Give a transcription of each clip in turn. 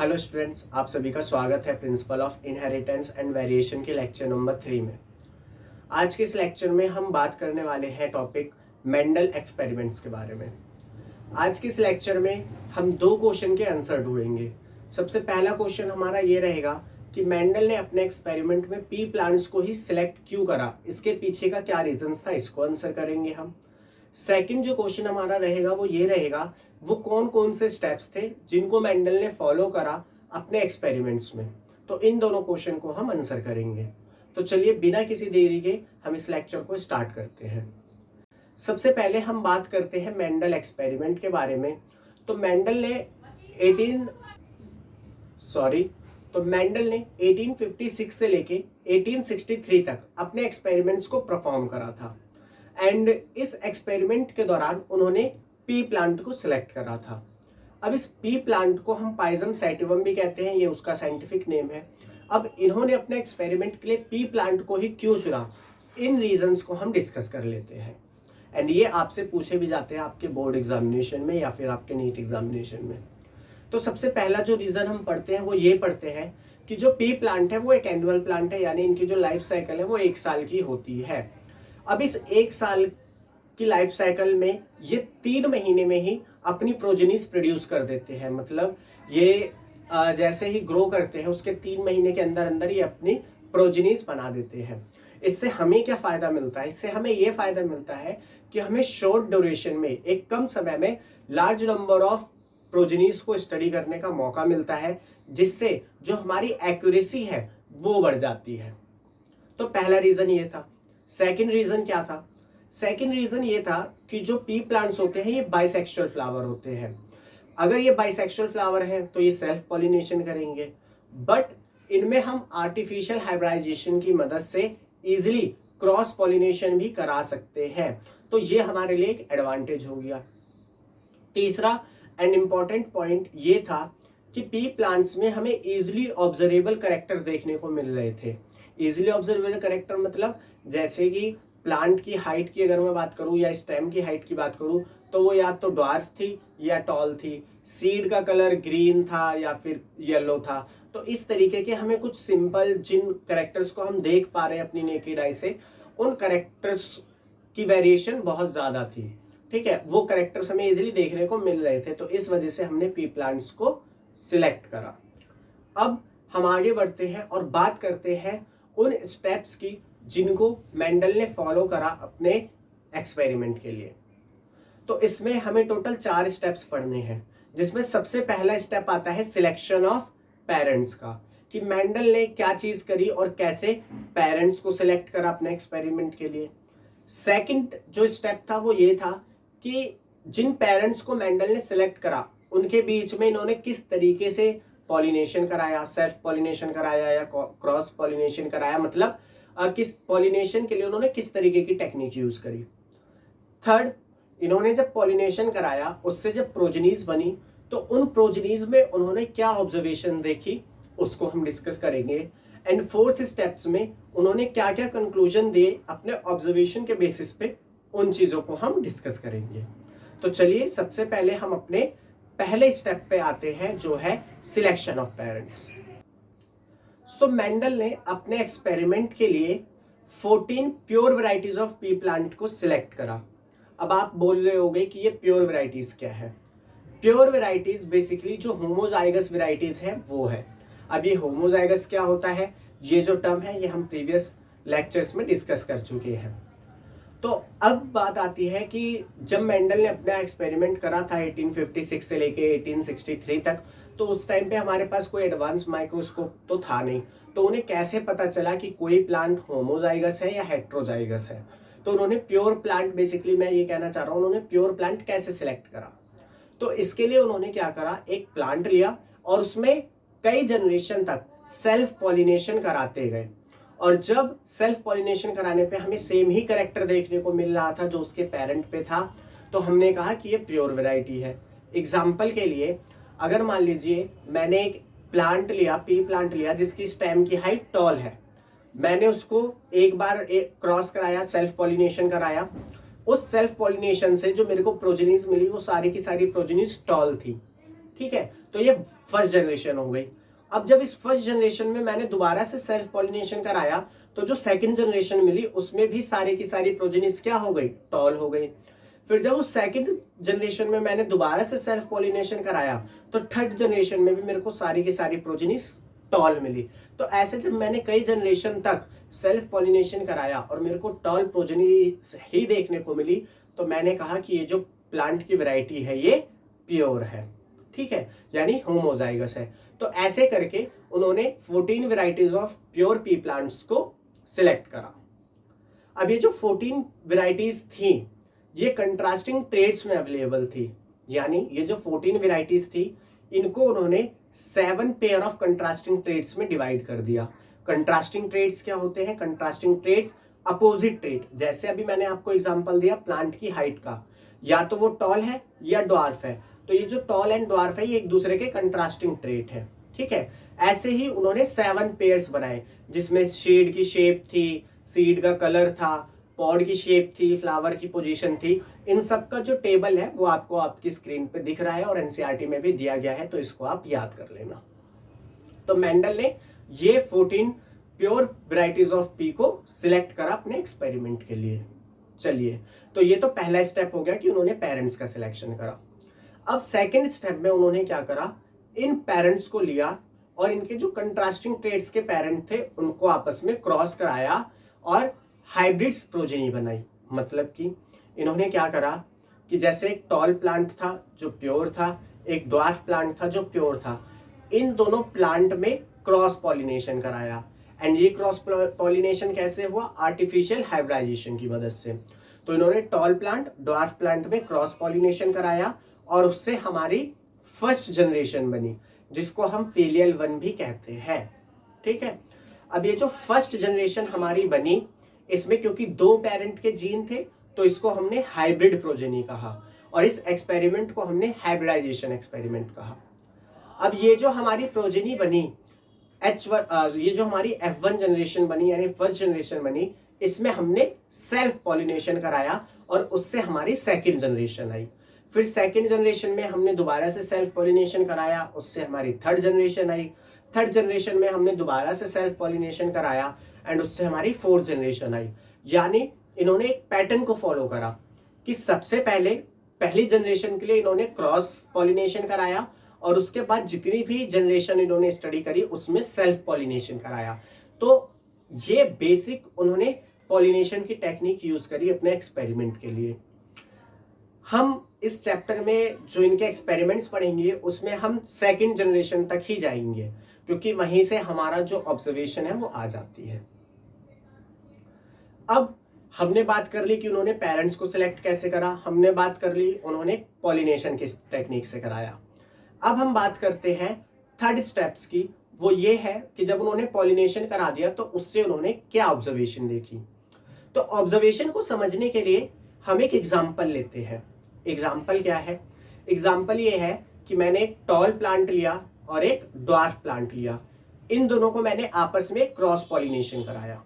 Hello students, आप सभी का स्वागत है principle of inheritance and variation के लेक्चर नंबर 3 में। आज के इस लेक्चर में हम बात करने वाले हैं टॉपिक मेंडल एक्सपेरिमेंट्स के बारे में। आज के इस लेक्चर में हम दो क्वेश्चन के आंसर ढूंढेंगे। सबसे पहला क्वेश्चन हमारा ये रहेगा कि मेंडल ने अपने एक्सपेरिमेंट में पी प्लांट्स को ही सिलेक्ट क्यों करा, इसके पीछे का क्या रीजंस था, इसको आंसर करेंगे हम। सेकंड जो क्वेश्चन हमारा रहेगा वो ये रहेगा, वो कौन कौन से स्टेप्स थे जिनको मेंडल ने फॉलो करा अपने एक्सपेरिमेंट्स में। तो इन दोनों क्वेश्चन को हम आंसर करेंगे। तो चलिए बिना किसी देरी के हम इस लेक्चर को स्टार्ट करते हैं। सबसे पहले हम बात करते हैं मेंडल एक्सपेरिमेंट के बारे में। तो मेंडल ने 1856 से लेके 1863 तक अपने एक्सपेरिमेंट्स को परफॉर्म करा था। एंड इस एक्सपेरिमेंट के दौरान उन्होंने पी प्लांट को सिलेक्ट करा था। अब इस पी प्लांट को हम पाइजम सैटिवम भी कहते हैं, ये उसका साइंटिफिक नेम है। अब इन्होंने अपने एक्सपेरिमेंट के लिए पी प्लांट को ही क्यों चुना, इन रीजंस को हम डिस्कस कर लेते हैं। एंड ये आपसे पूछे भी जाते हैं आपके बोर्ड एग्जामिनेशन में या फिर आपके नीट एग्जामिनेशन में। तो सबसे पहला जो रीजन हम पढ़ते हैं वो ये पढ़ते हैं कि जो पी प्लांट है वो एक एनुअल प्लांट है, यानी इनकी जो लाइफ साइकिल है वो 1 साल की होती है। अब इस 1 साल की लाइफ साइकिल में ये 3 महीने में ही अपनी प्रोजेनिस प्रोड्यूस कर देते हैं। मतलब ये जैसे ही ग्रो करते हैं उसके 3 महीने के अंदर अंदर ये अपनी प्रोजेनिस बना देते हैं। इससे हमें क्या फ़ायदा मिलता है? इससे हमें ये फ़ायदा मिलता है कि हमें शॉर्ट ड्यूरेशन में, एक कम समय में लार्ज नंबर ऑफ प्रोजेनिस को स्टडी करने का मौका मिलता है, जिससे जो हमारी एक्यूरेसी है वो बढ़ जाती है। तो पहला रीज़न ये था। सेकंड रीज़न क्या था? सेकंड रीज़न ये था कि जो पी प्लांट्स होते हैं ये बाइसेक्सुअल फ्लावर होते हैं। अगर ये बाइसेक्सुअल फ्लावर हैं तो ये सेल्फ पॉलिनेशन करेंगे, बट इनमें हम आर्टिफिशियल हाइब्रिडाइजेशन की मदद से इजीली क्रॉस पॉलिनेशन भी करा सकते हैं। तो ये हमारे लिए एक एडवांटेज हो गया। तीसरा एंड इम्पॉर्टेंट पॉइंट ये था कि पी प्लांट्स में हमें इजीली ऑब्जर्वेबल कैरेक्टर देखने को मिल रहे थे। इजीली ऑब्जर्वेबल कैरेक्टर मतलब जैसे कि प्लांट की हाइट की अगर मैं बात करूं या स्टेम की हाइट की बात करूं तो वो या तो ड्वार्फ थी या टॉल थी, सीड का कलर ग्रीन था या फिर येलो था। तो इस तरीके के हमें कुछ सिंपल जिन कैरेक्टर्स को हम देख पा रहे हैं अपनी नेकेड आई से, उन कैरेक्टर्स की वेरिएशन बहुत ज़्यादा थी। ठीक है, वो कैरेक्टर्स हमें इजीली देखने को मिल रहे थे, तो इस वजह से हमने पी प्लांट्स को सिलेक्ट करा। अब हम आगे बढ़ते हैं और बात करते हैं उन स्टेप्स की जिनको मेंडल ने फॉलो करा अपने एक्सपेरिमेंट के लिए। तो इसमें हमें टोटल 4 स्टेप्स पढ़ने हैं, जिसमें सबसे पहला स्टेप आता है सिलेक्शन ऑफ पेरेंट्स का, कि मेंडल ने क्या चीज करी और कैसे पेरेंट्स को सिलेक्ट करा अपने एक्सपेरिमेंट के लिए। सेकंड जो स्टेप था वो ये था कि जिन पेरेंट्स को मेंडल ने सिलेक्ट करा उनके बीच में इन्होंने किस तरीके से पॉलिनेशन कराया, सेल्फ पॉलिनेशन कराया या क्रॉस पॉलिनेशन कराया, मतलब किस पॉलिनेशन के लिए उन्होंने किस तरीके की टेक्निक यूज करी। थर्ड, इन्होंने जब पॉलिनेशन कराया उससे जब प्रोजेनीज बनी तो उन प्रोजेनीज में उन्होंने क्या ऑब्जर्वेशन देखी उसको हम डिस्कस करेंगे। एंड फोर्थ स्टेप्स में उन्होंने क्या क्या कंक्लूजन दिए अपने ऑब्जर्वेशन के बेसिस पे, उन चीजों को हम डिस्कस करेंगे। तो चलिए सबसे पहले हम अपने पहले स्टेप पे आते हैं जो है selection of parents. So Mendel ने अपने एक्सपेरिमेंट के लिए 14 pure varieties of P plant को सिलेक्ट करा। अब आप बोल रहे होंगे कि ये प्योर वैरायटीज क्या है? प्योर वैरायटीज बेसिकली जो होमोजाइगस वैरायटीज है वो है। अब ये होमोजाइगस क्या होता है, ये जो टर्म है ये हम प्रीवियस लेक्चर्स में डिस्कस कर चुके हैं। तो अब बात आती है कि जब मेंडल ने अपना एक्सपेरिमेंट करा था 1856 से लेके 1863 तक, तो उस टाइम पे हमारे पास कोई एडवांस माइक्रोस्कोप तो था नहीं। तो उन्हें कैसे पता चला कि कोई प्लांट होमोजाइगस है या हेट्रोजाइगस है? तो उन्होंने प्योर प्लांट, बेसिकली मैं ये कहना चाह रहा हूँ, उन्होंने प्योर प्लांट कैसे सिलेक्ट करा? तो इसके लिए उन्होंने क्या करा, एक प्लांट लिया और उसमें कई जनरेशन तक सेल्फ पॉलिनेशन कराते गए। और जब सेल्फ पॉलिनेशन कराने पे हमें सेम ही कैरेक्टर देखने को मिल रहा था जो उसके पेरेंट पे था, तो हमने कहा कि ये प्योर वैरायटी है। एग्जाम्पल के लिए अगर मान लीजिए मैंने एक प्लांट लिया, पी प्लांट लिया जिसकी स्टेम की हाइट टॉल है, मैंने उसको एक बार क्रॉस कराया, सेल्फ पॉलिनेशन कराया, उस सेल्फ पॉलिनेशन से जो मेरे को प्रोजेनीज मिली वो सारी की सारी प्रोजेनीज टॉल थी। ठीक है, तो ये फर्स्ट जनरेशन हो गई। अब जब इस फर्स्ट जनरेशन में मैंने दोबारा से सेल्फ पॉलिनेशन कराया तो जो सेकंड जनरेशन मिली उसमें भी सारी की सारी प्रोजेनिस क्या हो गई, टॉल हो गई। फिर जब उस सेकंड जनरेशन में मैंने दोबारा से सेल्फ पॉलिनेशन कराया तो थर्ड जनरेशन में भी मेरे को सारी की सारी प्रोजेनिस टॉल मिली। तो ऐसे जब मैंने कई जनरेशन तक सेल्फ पॉलिनेशन कराया और मेरे को टॉल प्रोजेनी ही देखने को मिली तो मैंने कहा कि ये जो प्लांट की वैरायटी है ये प्योर है, ठीक है, यानी होमोजाइगस है। तो ऐसे करके उन्होंने 14 varieties of pure P plants को सिलेक्ट करा। अब ये जो 14 वैरायटीज थी ये कंट्रास्टिंग ट्रेड्स में अवेलेबल थी, यानी ये जो 14 वैरायटीज थी इनको उन्होंने 7 पेयर ऑफ कंट्रास्टिंग ट्रेड्स में डिवाइड कर दिया। कंट्रास्टिंग ट्रेड्स क्या होते हैं? कंट्रास्टिंग ट्रेड्स अपोजिट ट्रेड, जैसे अभी मैंने आपको एग्जांपल दिया प्लांट की हाइट का, या तो वो टॉल है या ड्वार्फ है, तो ये जो टॉल एंड ड्वार्फ है ये एक दूसरे के कंट्रास्टिंग ट्रेट है, ठीक है। ऐसे ही उन्होंने 7 पेयर्स बनाए जिसमें शीड की शेप थी, सीड का कलर था, पॉड की शेप थी, फ्लावर की पोजीशन थी। इन सब का जो टेबल है वो आपको आपकी स्क्रीन पे दिख रहा है और एनसीईआरटी में भी दिया गया है, तो इसको आप याद कर लेना। तो मेंडल ने ये 14 प्योर वैरायटीज ऑफ पी को सिलेक्ट करा अपने एक्सपेरिमेंट के लिए। चलिए, तो ये तो पहला स्टेप हो गया कि उन्होंने पेरेंट्स का सिलेक्शन करा। अब सेकंड स्टेप में उन्होंने क्या करा, इन पेरेंट्स को लिया और इनके जो कंट्रास्टिंग ट्रेड्स के पेरेंट थे उनको आपस में क्रॉस कराया और हाइब्रिड्स प्रोजेनी बनाई। मतलब कि इन्होंने क्या करा कि जैसे एक टॉल प्लांट था जो प्योर था, एक ड्वार्फ प्लांट था जो प्योर था, इन दोनों प्लांट में क्रॉस पॉलिनेशन कराया। एंड ये क्रॉस पॉलिनेशन कैसे हुआ? आर्टिफिशियल हाइब्रिडाइजेशन की मदद से। तो इन्होंने टॉल प्लांट ड्वार्फ प्लांट में क्रॉस पॉलिनेशन कराया और उससे हमारी फर्स्ट जनरेशन बनी जिसको हम फेलियल 1 भी कहते हैं, ठीक है। अब ये जो फर्स्ट जनरेशन हमारी बनी इसमें क्योंकि 2 पेरेंट के जीन थे तो इसको हमने हाइब्रिड प्रोजेनी कहा और इस एक्सपेरिमेंट को हमने हाइब्रिडाइजेशन एक्सपेरिमेंट कहा। अब ये जो हमारी प्रोजेनी बनी ये जो हमारी F1 जनरेशन बनी यानी फर्स्ट जनरेशन बनी, इसमें हमने सेल्फ पॉलिनेशन कराया और उससे हमारी सेकंड जनरेशन आई। फिर सेकंड जनरेशन में हमने दोबारा से सेल्फ पॉलिनेशन कराया, उससे हमारी थर्ड जनरेशन आई। थर्ड जनरेशन में हमने दोबारा से सेल्फ पॉलिनेशन कराया एंड उससे हमारी फोर्थ जनरेशन आई। यानी इन्होंने एक पैटर्न को फॉलो करा कि सबसे पहले पहली जनरेशन के लिए इन्होंने क्रॉस पॉलिनेशन कराया और उसके बाद जितनी भी जनरेशन इन्होंने स्टडी करी उसमें सेल्फ पॉलिनेशन कराया। तो ये बेसिक उन्होंने पॉलिनेशन की टेक्निक यूज करी अपने एक्सपेरिमेंट के लिए। हम इस चैप्टर में जो इनके एक्सपेरिमेंट्स पढ़ेंगे उसमें हम सेकंड जनरेशन तक ही जाएंगे क्योंकि वहीं से हमारा जो ऑब्जर्वेशन है वो आ जाती है। अब हमने बात कर ली कि उन्होंने पेरेंट्स को सिलेक्ट कैसे करा, हमने बात कर ली उन्होंने पॉलिनेशन किस टेक्निक से कराया। अब हम बात करते हैं थर्ड स्टेप्स की। वो ये है कि जब उन्होंने पॉलिनेशन करा दिया तो उससे उन्होंने क्या ऑब्जर्वेशन देखी। तो ऑब्जर्वेशन को समझने के लिए हम एक एग्जाम्पल लेते हैं। एग्जाम्पल क्या है? एग्जाम्पल ये है कि मैंने एक टॉल प्लांट लिया और एक ड्वार्फ प्लांट लिया। इन दोनों को मैंने आपस में क्रॉस पॉलिनेशन कराया।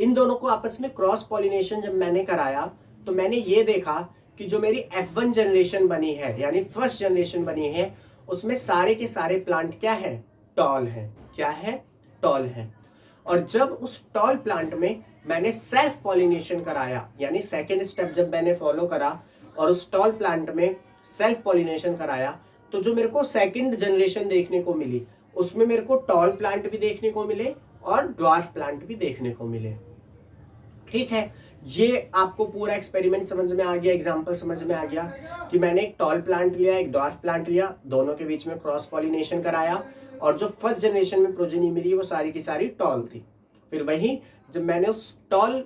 इन दोनों को आपस में क्रॉस पॉलिनेशन जब मैंने कराया तो मैंने ये देखा कि जो मेरी F1 जनरेशन बनी है यानी फर्स्ट जनरेशन बनी है उसमें सारे के सारे प्लांट क्या है? टॉल है। क्या है? टॉल है। और जब उस टॉल प्लांट में मैंने सेल्फ पॉलिनेशन कराया यानी सेकेंड स्टेप जब मैंने फॉलो करा और उस टॉल प्लांट में सेल्फ पॉलिनेशन कराया तो जो मेरे को सेकंड जनरेशन देखने को मिली उसमें मेरे को टॉल प्लांट भी देखने को मिले और ड्वार्फ प्लांट भी देखने को मिले, ठीक है। ये आपको पूरा एक्सपेरिमेंट समझ में आ गया, एग्जांपल समझ में आ गया कि मैंने एक टॉल प्लांट लिया, एक ड्वार्फ प्लांट लिया, दोनों के बीच में क्रॉस पॉलिनेशन कराया और जो फर्स्ट जनरेशन में प्रोजेनी मिली वो सारी की सारी टॉल थी। फिर वही जब मैंने उस टॉल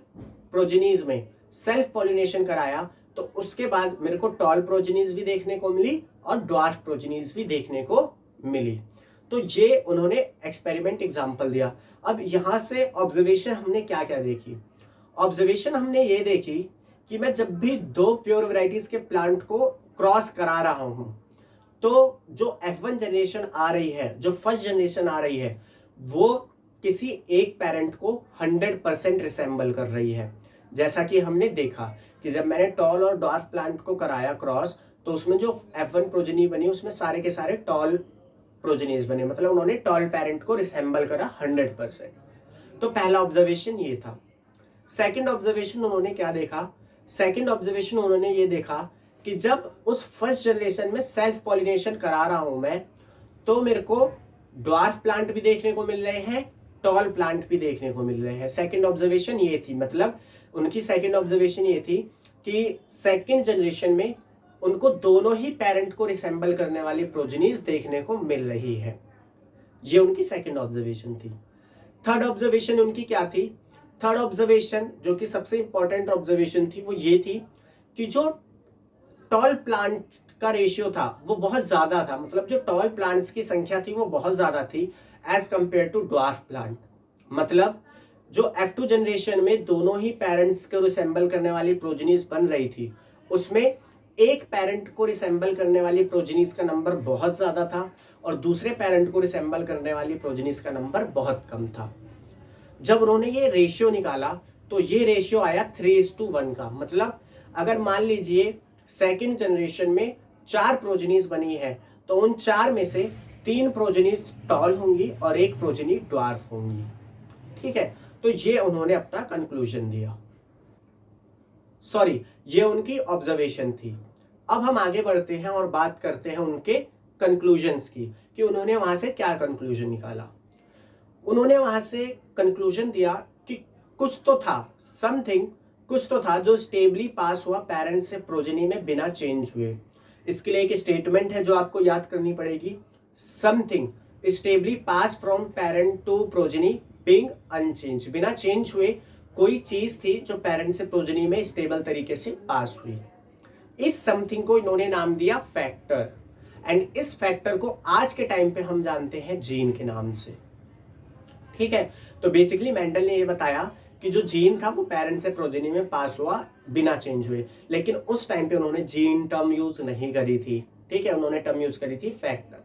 प्रोजेनीज में सेल्फ पॉलिनेशन कराया तो उसके बाद मेरे को टॉल प्रोजेनीज भी देखने को मिली और ड्वार्फ प्रोजेनीज भी देखने को मिली। तो ये उन्होंने एक्सपेरिमेंट एग्जांपल दिया। अब यहाँ से ऑब्जर्वेशन हमने क्या क्या देखी? ऑब्जर्वेशन हमने ये देखी कि मैं जब भी 2 प्योर वैरायटीज के प्लांट को क्रॉस करा रहा हूं तो जो F1 जनरेशन आ रही है, जो फर्स्ट जनरेशन आ रही है, वो किसी एक पेरेंट को 100% रिसेंबल कर रही है। जैसा कि हमने देखा कि जब मैंने टॉल और ड्वार्फ प्लांट को कराया क्रॉस तो उसमें जो F1 प्रोजेनी बनी उसमें सारे के सारे टॉल प्रोजेनीज बने, मतलब उन्होंने टॉल पेरेंट को रिसेंबल करा 100%। तो पहला ऑब्जर्वेशन ये था। सेकंड ऑब्जर्वेशन उन्होंने क्या देखा? सेकंड ऑब्जर्वेशन उन्होंने ये देखा कि जब उस फर्स्ट जनरेशन में सेल्फ पॉलिनेशन करा रहा हूं मैं, तो मेरे को ड्वार्फ प्लांट भी देखने को मिल रहे हैं, टॉल प्लांट भी देखने को मिल रहे हैं। सेकंड ऑब्जर्वेशन ये थी, मतलब उनकी सेकंड ऑब्जर्वेशन ये थी कि सेकंड जनरेशन में उनको दोनों ही पेरेंट को रिसेंबल करने वाली प्रोजेनीज देखने को मिल रही है। ये उनकी सेकंड ऑब्जर्वेशन थी। थर्ड ऑब्जर्वेशन उनकी क्या थी? थर्ड ऑब्जर्वेशन जो कि सबसे इंपॉर्टेंट ऑब्जर्वेशन थी वो ये थी कि जो टॉल प्लांट का रेशियो था वो बहुत ज्यादा था, मतलब जो टॉल प्लांट्स की संख्या थी वो बहुत ज्यादा थी as compare to dwarf plant. मतलब जो F2 जनरेशन में दोनों ही पेरेंट्स को रिसेंबल करने वाली प्रोजेनीज बन रही थी, उसमें एक पेरेंट को रिसेंबल करने वाली प्रोजेनीज का नंबर बहुत ज्यादा था और दूसरे पेरेंट को रिसेंबल करने वाली प्रोजेनीज का नंबर बहुत कम था। जब उन्होंने ये रेशियो निकाला तो ये रेशियो आया 3:1 का। मतलब अगर मान लीजिए सेकंड जनरेशन में 4 प्रोजेनीज बनी है तो उन 4 में से 3 प्रोजेनीज टॉल होंगी और 1 प्रोजेनी ड्वार्फ होंगी। ठीक है, तो ये उन्होंने अपना कंक्लूजन दिया। सॉरी, ये उनकी ऑब्जर्वेशन थी। अब हम आगे बढ़ते हैं और बात करते हैं उनके कंक्लूजन्स की कि उन्होंने वहां से क्या कंक्लूजन निकाला। उन्होंने वहां से कंक्लूजन दिया कि कुछ तो था, समथिंग कुछ तो था जो स्टेबली पास हुआ पेरेंट से प्रोजेनी में बिना चेंज हुए। इसके लिए एक स्टेटमेंट है जो आपको याद करनी पड़ेगी, something stably pass from parent to progeny being unchange. बिना चेंज हुए कोई चीज थी जो पेरेंट से प्रोजेनी में स्टेबल तरीके से पास हुई। इस समथिंग को इन्होंने नाम दिया फैक्टर, एंड इस फैक्टर को आज के टाइम पे हम जानते हैं जीन के नाम से। ठीक है, तो बेसिकली मेंडल ने ये बताया कि जो जीन था वो पेरेंट से प्रोजेनी में पास हुआ बिना चेंज हुए, लेकिन उस टाइम पे उन्होंने जीन टर्म यूज नहीं करी थी। ठीक है, उन्होंने टर्म यूज करी थी फैक्टर।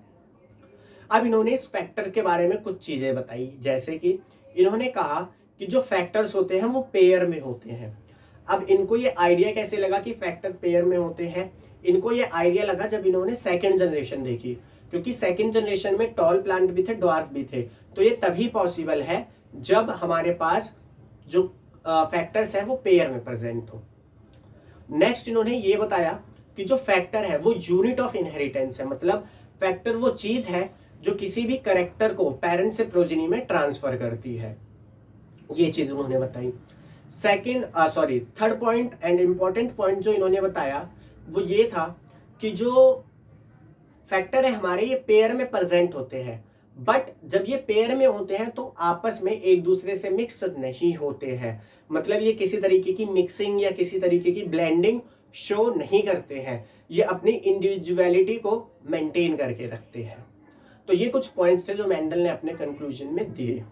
अब इन्होंने इस फैक्टर के बारे में कुछ चीजें बताई, जैसे कि इन्होंने कहा कि जो फैक्टर्स होते हैं वो पेयर में होते हैं। अब इनको ये आइडिया कैसे लगा कि फैक्टर पेयर में होते हैं? इनको ये आइडिया लगा जब इन्होंने सेकंड जनरेशन देखी, क्योंकि सेकंड जनरेशन में टॉल प्लांट भी थे, ड्वार्फ भी थे। तो ये तभी पॉसिबल है जब हमारे पास जो फैक्टर्स है वो पेयर में प्रेजेंट हो। नेक्स्ट इन्होंने ये बताया कि जो फैक्टर है वो यूनिट ऑफ इनहेरिटेंस है, मतलब फैक्टर वो चीज है जो किसी भी कैरेक्टर को पेरेंट से प्रोजेनी में ट्रांसफर करती है। ये चीज उन्होंने बताई। Third point and important point जो इन्होंने बताया वो ये था कि जो फैक्टर है हमारे ये पेयर में प्रेजेंट होते हैं, बट जब ये पेयर में होते हैं तो आपस में एक दूसरे से मिक्स नहीं होते हैं। मतलब ये किसी तरीके की मिक्सिंग या किसी तरीके की ब्लेंडिंग शो नहीं करते हैं, ये अपनी इंडिविजुअलिटी को मेंटेन करके रखते हैं। तो ये कुछ पॉइंट्स थे जो मेंडल ने अपने कंक्लूजन में दिए,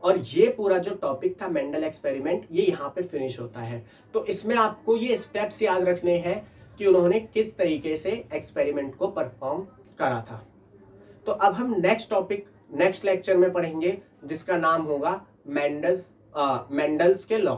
और ये पूरा जो टॉपिक था मेंडल एक्सपेरिमेंट ये यहाँ पे फिनिश होता है। तो इसमें आपको ये स्टेप्स याद रखने हैं कि उन्होंने किस तरीके से एक्सपेरिमेंट को परफॉर्म करा था। तो अब हम नेक्स्ट टॉपिक नेक्स्ट लेक्चर में पढ़ेंगे जिसका नाम होगा मेंडल्स के लॉ।